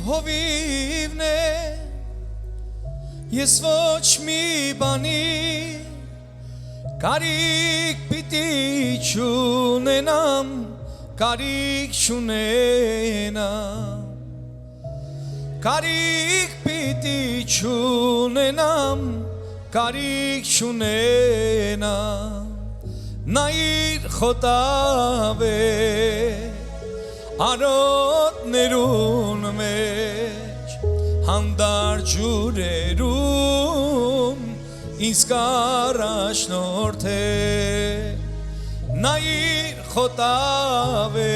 հովիվն է ես ոչ մի բանի կարիք պիտի չունենամ կարիք չունենամ կարիք պիտի չունենամ կարիք չունենամ նայիր խոտավե արոտներուն մեջ հանդար ջուրերում ինձ կարաշնորդ է նայիր խոտավե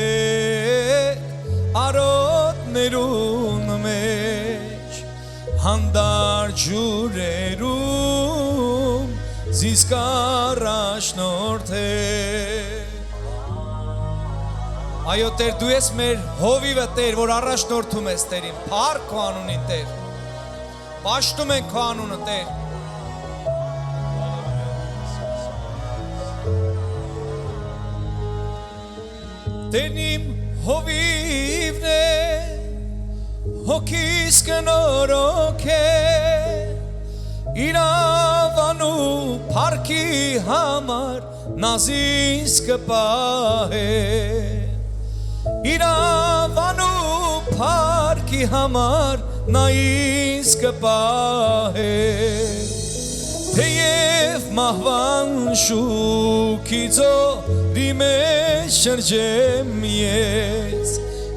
արոտներուն մեջ հանդար ջուրերում զիս կարաշնորդ է Այո Տեր դու ես մեր հովիվը Տեր որ առաջնորդում ես Տերին փառք քո անունին Տեր Պաշտում ենք քո անունը Տեր Տերն իմ հովիվն է հոգիս կնորոք է իրավանու փառքի համար նազիս կպահե իրավանու փառքի համար նա ինձ կպահե թեև մահվան շուքից օրի մեջ շրջեմ ես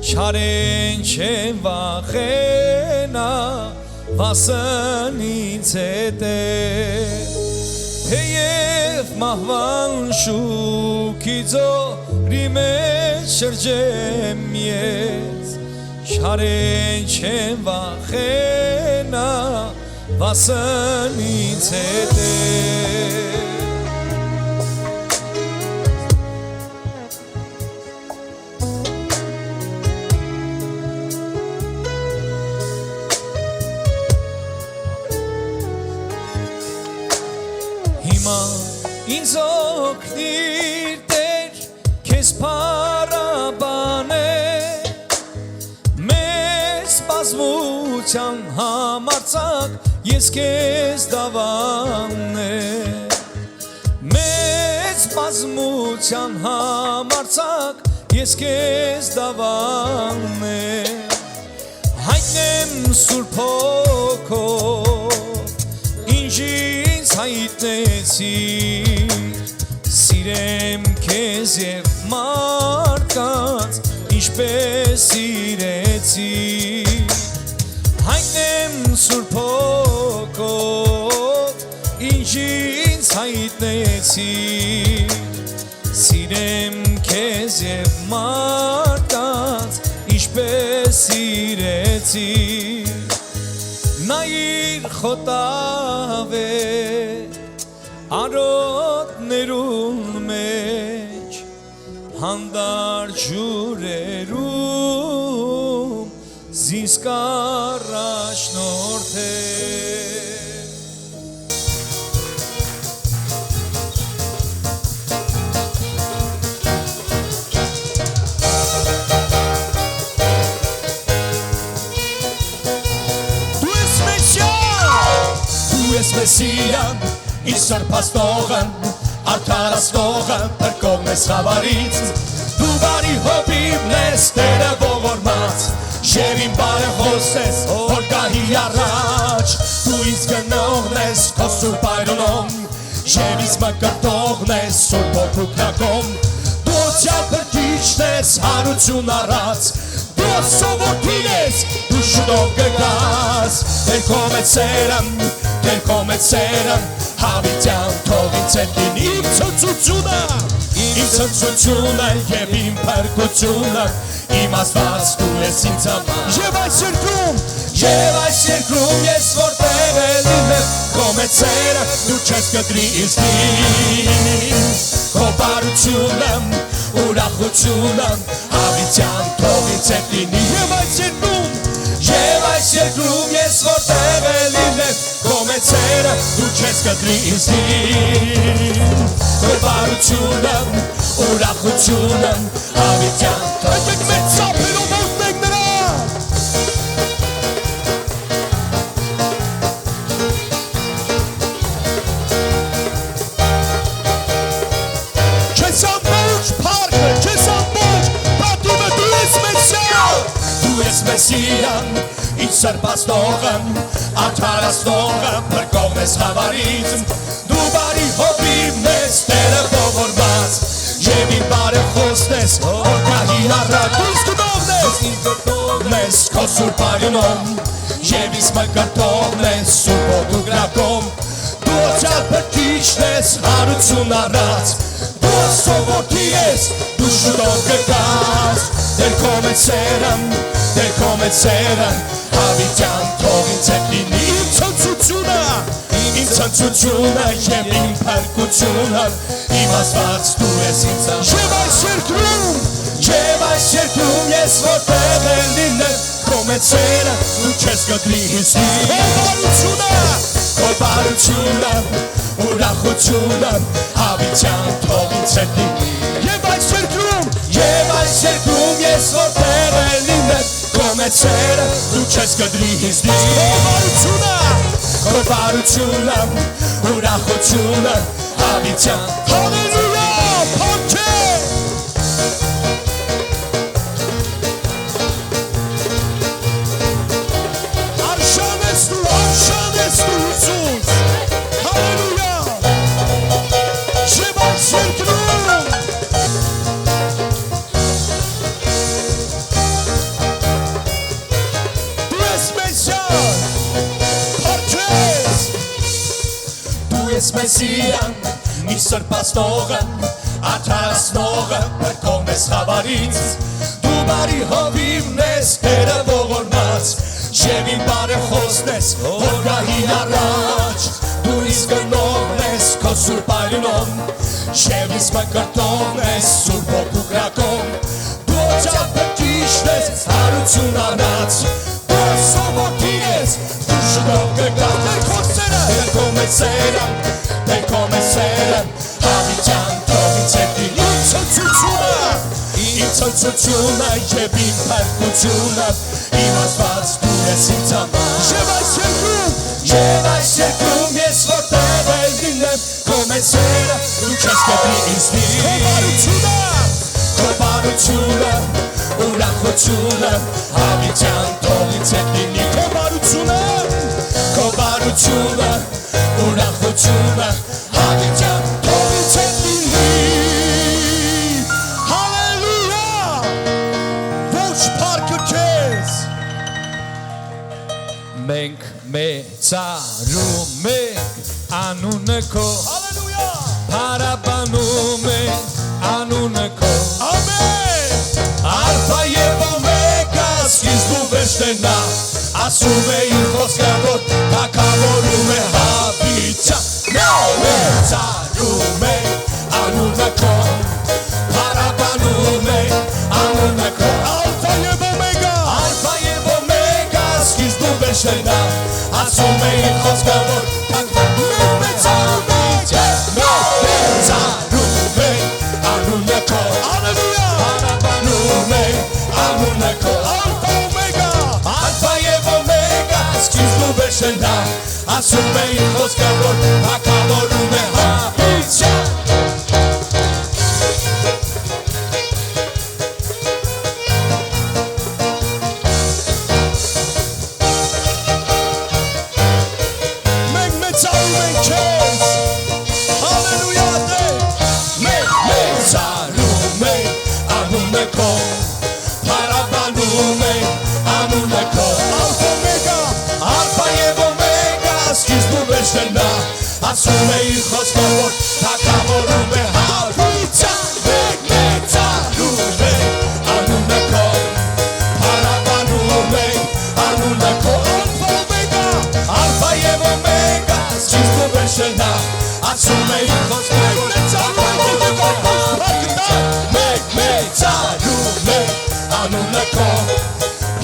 չարեն չեմ վախենա վասնից հետ է թեև մահվան շուքից օրի մեջ շրջեմ ես չարեն չեմ վախենա վասնից հետ է հիմա ինձ օգնիր Տեր քեզ փառաբան է մեզ բազմության համարձակ ես քեզ դավան է մեզ բազմության համարձակ ես քեզ դավան է հայտնեմ Սուրբ Հոգով ինչ ինձ հայտնեցիր սիրեմ քեզ և մարդկանց ինչպես սիրեցիր հայտնեմ Սուրբ Հոգով ինչ ինձ հայտնեցիր սիրեմ քեզ և մարդկանց ինչպես սիրեցիր նայիր խոտավե արոտներուն մեջ հանդար ջուրերում զիս կարաշնորդ է Մեսիան, իսար պաստողն, արդարաստողն, պրկող մեզ խավարից, դու բարի հովիվն ես, Տերը ողորմած, և իմ բարեխոս ես, որ գահի առաջ, դու ինձ գնողն ես, քո սուրբ այրոնում, և ինձ մկրտողն ես, սուրբ հոգու կրակում, դու օծյալ փրկիչն ես, հարություն առած, դու սովորթին ես, դու շուտով կգաս, Տեր քո մեծերն, Տեր քո մեծերն, հավիտյան թող ինձ հետ լինի իմ ցնծությունը և իմ փրկությունը, իմ Աստված դու ես ինձ համար և այս երկրում ես որտեղ է լինեմ քո մեծերը դու չես կտրի ինձ քո բարությունը ուրախությունը հավիտյան թող ինձ հետ լինի և այս երկրում ես որտեղ է լինեմ քո մեծերը դու չես կտրի ինձ քո բարությունը ուրախությունը հավիտյան թող ինձ հետ լինի ես Մեսիան, ինձ սրբաստողը, արդարացնողը, փրկողն ես խավարից, դու բարի հովիվն ես, Տերը ողորմած, եւ իմ բարեխոսն ես, օրգահին առատ, դու գտնողն ես, քո սուրբ արյունով, եւ ինձ մկրտողն ես, սուրբ օդուգրակով, դու օծյալ բրկիչն ես, հարություն առած, դու սովորքի ես, դու շուտով կգաս, Դեր քո մեծերը, հավիտյան թող ինձ հետ լինի իմ ցնծությունը եւ իմ փրկությունը, իմ ասված դու ես ինձ Եվ այս երկրում ես որտեղ էլ լինեմ, քո մեծերը դու չես գտնի հիսնի, քո բարությունը, ուրախությունը, հավիտյան թող ինձ հետ լինի Եվ այս երկրում ես որտեղ էլ լինեմ, քո մեծերը դու չես գտնի հիսնի, քո բարությունը, ուրախությունը, հավիտյան Հալելույա, փոքե Արշան ես դու Հիսուս, հալելույա Եվ այս երկրում Դու ես Մեսիան, փոքես Դու ես Մեսիան, ինձ սրբաստողը, արդարացնողը, փրկողն ես խավարից, դու բարի հովիվն ես, Տերը ողորմած, եւ իմ բարեխոսն ես, օրգահին առաջ, դու ինձ գտնողն ես, քո սուրբ արյունով, եւ ինձ մկրտողն ես, սուրբ օդուգրակով, դու օծյալ բրկիչն ես, հարություն առած, դու սովորքի ես, դու շուտով կգաս, Դեր քո մեծերը, հավիտյան թող ինձ հետ լինի Իմ ցնծությունը եւ իմ փրկությունը, իմ ասված դու ես ինձ համար Եվ այս երկրում ես որտեղ էլ լինեմ, քո մեծերը դու չես գտնի ինձնի Քո բարությունը, ուրախությունը, հավիտյան թող ինձ հետ լինի Քո բարությունը, ուրախությունը, հավիտյան թող ինձ հետ լինի Հալելույա Ոչ փառքը քեզ Մենք մեծարում ենք անունը քո Հալելույա Փառաբանում ենք անունը քո Ամեն Ալֆա եւ Օմեգա սկիզբն ու վերջն նա ասում է իր խոսքը որ թագավորում է հավիտյան Մեծարում ենք անունը քո Փառաբանում ենք անունը քո Ալֆա եւ Օմեգա սկիզբն ու վերջն նա ասում է իր խոսքը որ թագավորում է Մեծարում ենք անունը քո Հալելույա Փառաբանում ենք անունը քո Ալֆա եւ Օմեգա սկիզբն ու վերջն նա ասում է իր խոսքը որ թագավորում է հավիտյան Մենք մեծարում ենք քեզ Հալելույա Տեր Մենք մեծարում ենք անունը քո Փառաբանում ենք անունը քո Ալֆա եւ Օմեգա սկիզբն ու վերջն նա ասում է իր խոսքը որ թագավորում է հավիտյան Մենք մեծարում ենք անունը քո Փառաբանում ենք անունը քո Ալֆա եւ Օմեգա սկիզբն ու վերջն նա ասում է իր խոսքը որ թագավորում է հավիտյան Մենք մեծարում ենք անունը քո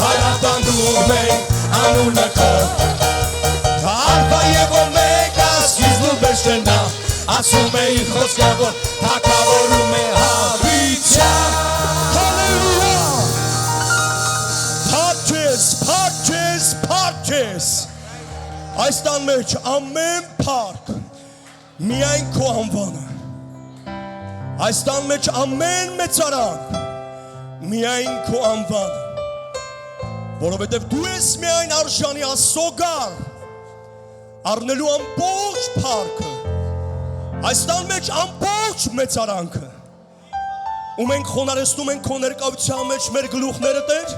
Փառաբանում ենք անունը քո Ալֆա եւ Օմեգա սկիզբն ու վերջն նա ասում է իր խոսքը որ թագավորում է հավիտյան Հալելույա Փառքես Այս տան մեջ ամեն փառք միայն քո անվանը Այս տան մեջ ամեն մեծարան միայն քո անվանը որովհետև դու ես միայն արժանի Աստծո գար, առնելու ամբողջ փառքը, այս տան մեջ ամբողջ մեծարանքը, ու մենք խոնարհեցնում ենք քո ներկայության մեջ մեր գլուխները, Տեր,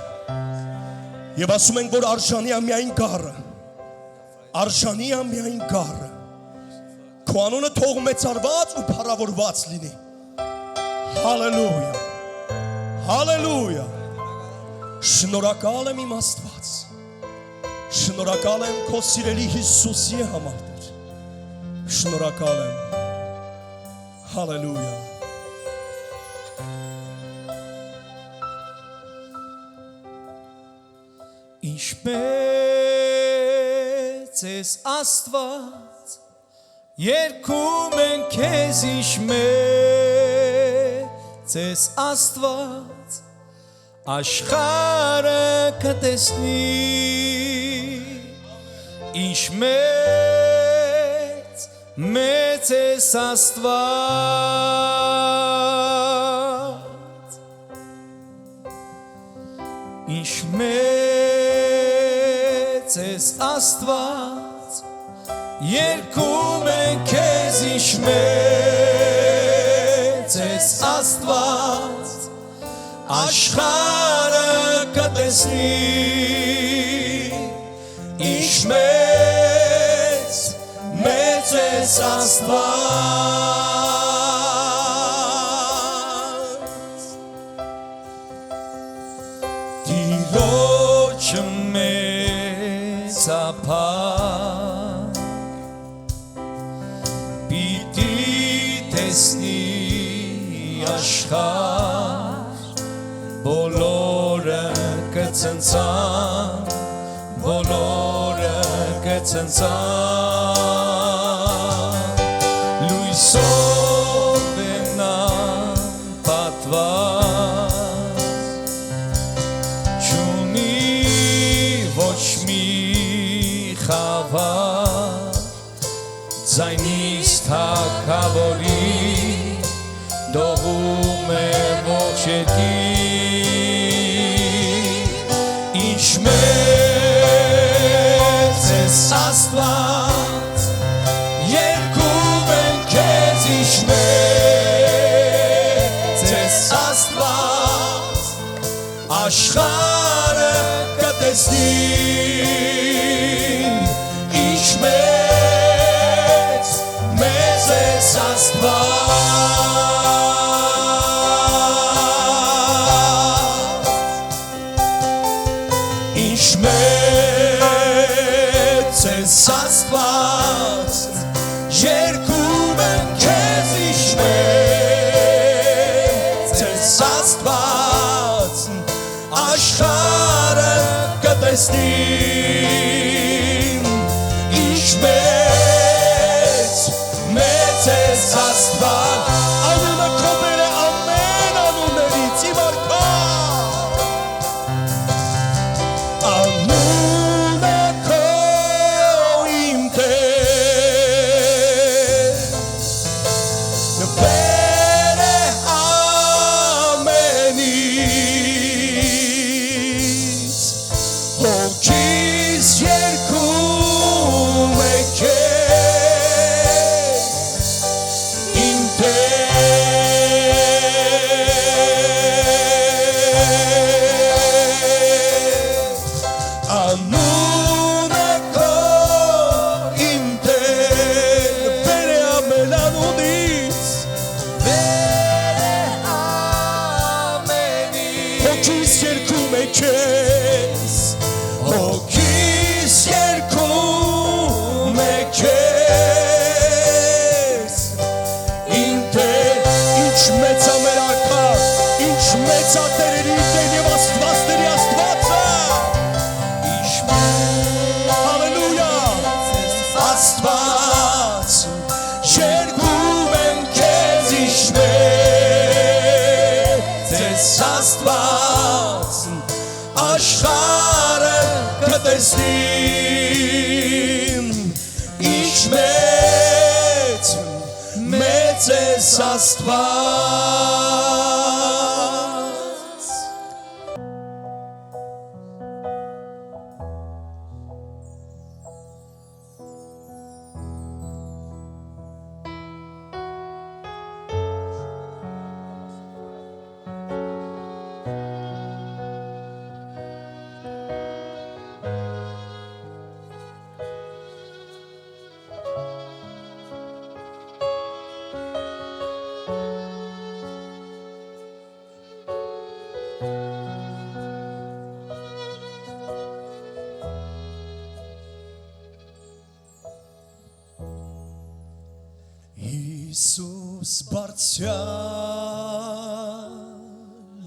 եւ ասում ենք, որ արժանի է միայն գառը, արժանի է միայն գառը, քո անունը թող մեծարված ու փառավորված լինի։ Հալելույա, հալելույա, շնորհակալ եմ իմ Աստված, շնորհակալ եմ քո սիրելի Հիսուսի համար, Տեր, շնորհակալ եմ, հալելույա։ Ինչպես ես Աստված, երգում ենք քեզ, ինչպես ես Աստված, աշխարհը կտեսնի, ինչպես մեծ ես Աստված, ինչպես ես Աստված, երգում ենք քեզ, ինչպես ես Աստված, աշխարհը կտեսնի, ինչպես մեծ ես Աստված, Տիրոջը մեծափառ, պիտի տեսնի աշխարհ, բոլորը կցնցան, բոլորը կցնցան, լույսով են պատված, չունի ոչ մի խավար, ձայնից թագավորի դողում է ողջ երկիր, ինչպես ես Աստված, երգում ենք քեզ, ինչպես ես Աստված, աշխարհը կտեսնի, ինչպես մեծ ես Աստված, ինչպես ես Աստված, երգում ենք քեզ, ինչպես ես Աստված, աշխարհը կտեսնի, ինչպես մեծ ես Աստված, անունը քո բեր է ամեն անուններից, իմ արքա, անունը քո իմ Տեր, բեր է ամենից, հոգիս երգում է քեզ, իմ Տեր, անունը քո իմ Տեր, բեր է ամեն անունից, բեր է ամենից, հոգիս երգում է քեզ, հոգիս երգում է քեզ, իմ Տեր, ինչ մեծ է մեր արքա, ինչ մեծ է Տերերի Տեր և Աստվածների Աստվածը, հալելույա, Աստված, երգում ենք քեզ, ինչպես ես Աստված, աշխարհը կտեսնի, ինչպես մեծ ես Աստված, Հիսուս բարձյալ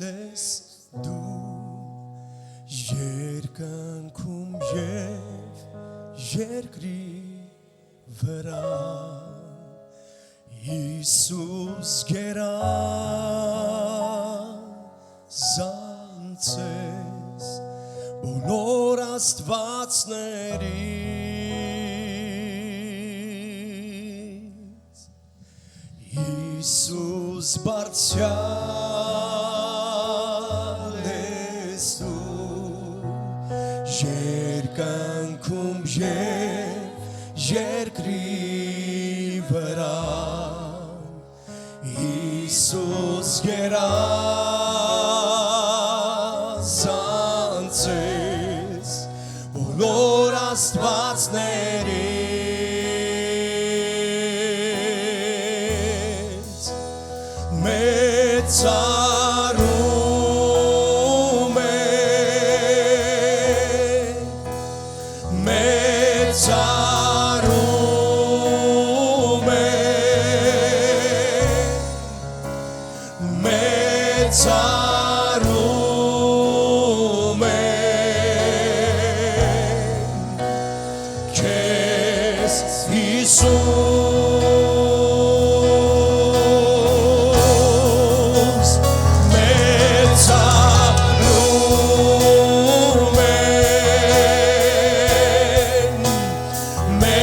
ես դու երկնքում և երկրի վրա Հիսուս գերազանցես բոլոր աստվածներից Հիսուս բարձյալ ես դու երկնքում և երկրի վրա Հիսուս գերազանցես բոլոր աստվածներից մեծարում է մեծարում է մեծարում է քեզ Հիսուս մեծարում է մեծարում է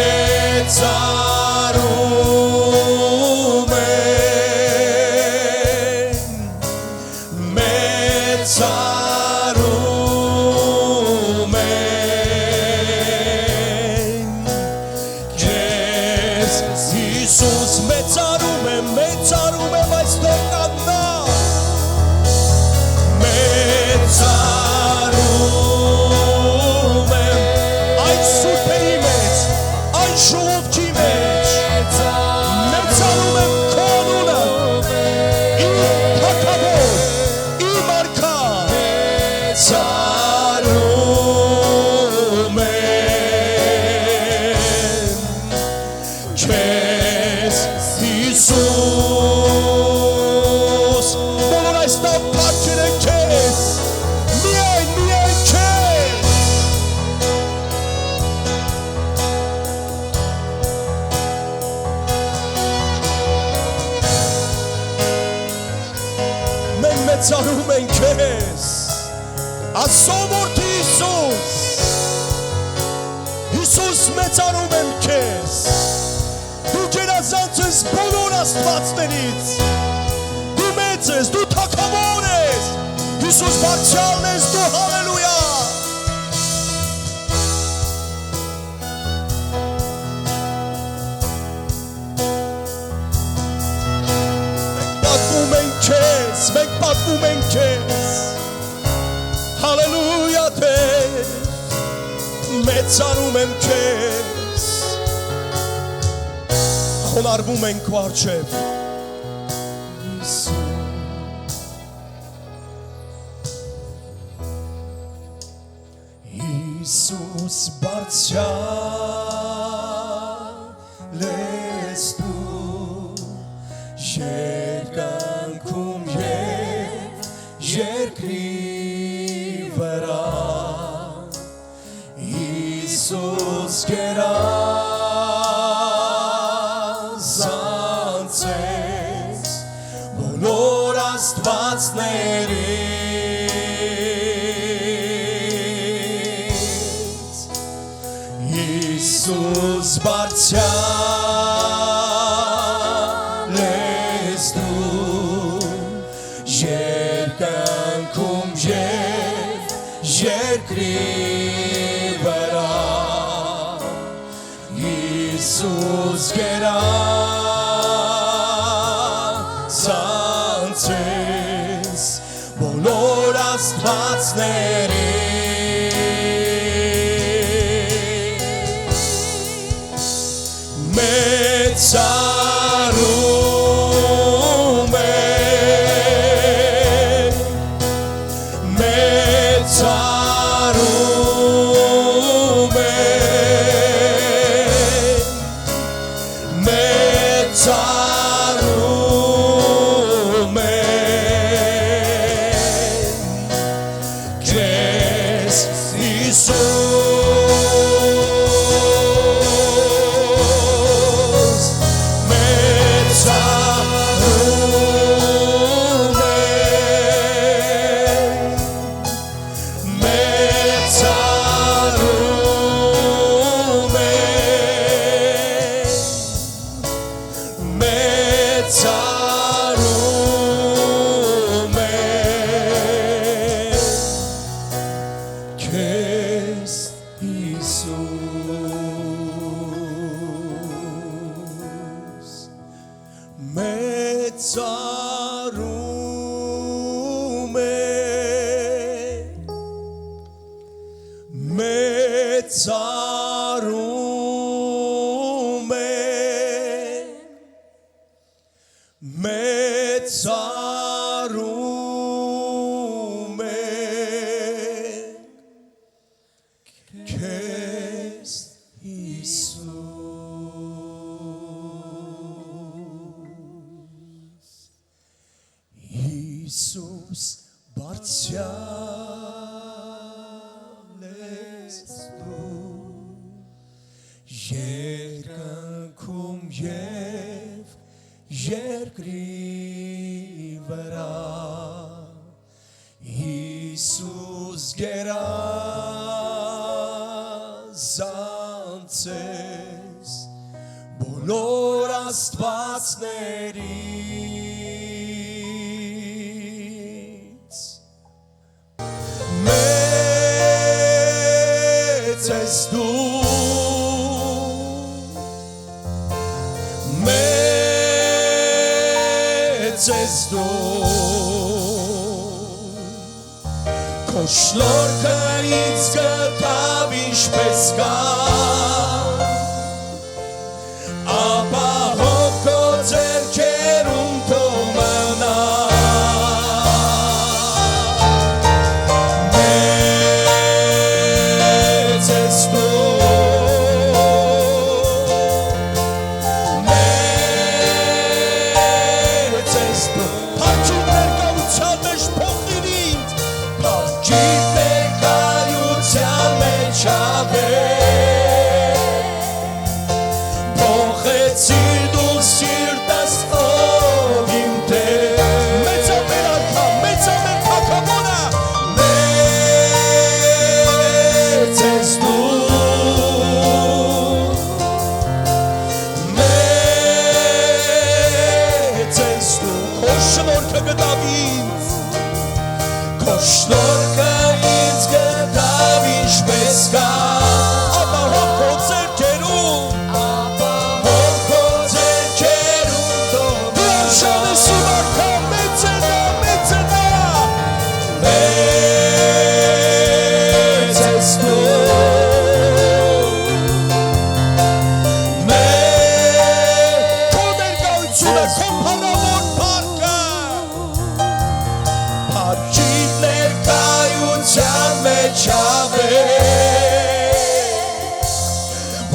մեծարում է քեզ Հիսուս մեծարում է բայց թող կանգնա մեծարում է այդ սուրբերի մեջ այդ ժողովքի մեջ մեծարում եմ քո անունը իմ թագավոր իմ արքա մեծարում եմ քեզ Հիսուս բոլոր այս տապակերը քեզ միայն քեզ մենք մեծարում ենք քեզ Ասովորթի Հիսուս Հիսուս մեծարում եմ քեզ դու գերազանցես բոլոր աստվածներից դու մեծ ես դու թագավոր ես Հիսուս բարձրալն ես դու հալելույա մենք պատվում ենք քեզ հալելույա Տեր մեծարում եմ քեզ խոնարհվում ենք քո առջև Հիսուս բարձրալ ես դու երկնքում և երկրի վրա Հիսուս գերազանցես բոլոր աստվածներից Հիսուս բարձրալ ես դու երկնքում և երկրի վրա Հիսուս գերազանցես բոլոր աստվածներից մեծարում է մեծարում է մեծարում մեծարում է մեծարում է մեծարում է քեզ Հիսուս բարձյալ ես դու երկնքում և երկրի վրա Հիսուս գերազանց ես բոլոր աստվածներից մեծ ես դու մեծ ես դու քո շնորհքը ինձ գտավ ինչպես կա ապահով քո ձեռքերում թող մնա մեծ ես դու մեծ ես դու Փառքի ներկայության մեջ փոխիր ինձ Փառքի ներկայության մեջ Փոխեցիր դու սիրտս ով իմ Տեր Մեծ է մեր արքա, մեծ է մեր թագավորը Մեծ ես դու Մեծ ես դու Քո շնորհքը գտավ ինձ Քո շնորհքը ինձ գտավ ինչպես կա Ապահով քո ձեռքերում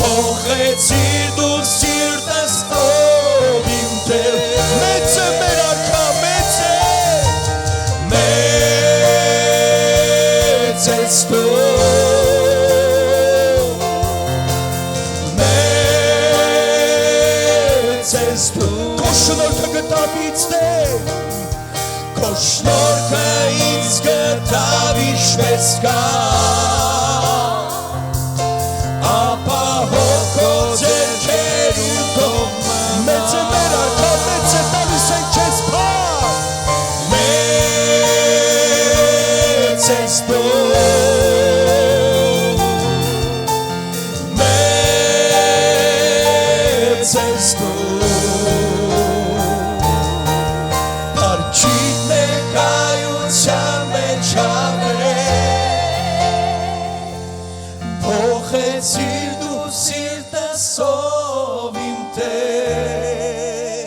Փոխեցիր դու սիրտս ով իմ Տեր Մեծ է մեր արքա, մեծ է Մեծ ես դու Մեծ ես դու Քո շնորհքը գտավ ինձ Տեր Քո շնորհքը ինձ գտավ ինչպես կա Ապահով քո ձեռքերում թող Մեծ է մեր արքա, մեծ է տալիս ենք քեզ փառք Մեծ ես դու Մեծ ես դու Փառքի ներկայության մեջ Փոխեցիր դու սիրտս ով իմ Տեր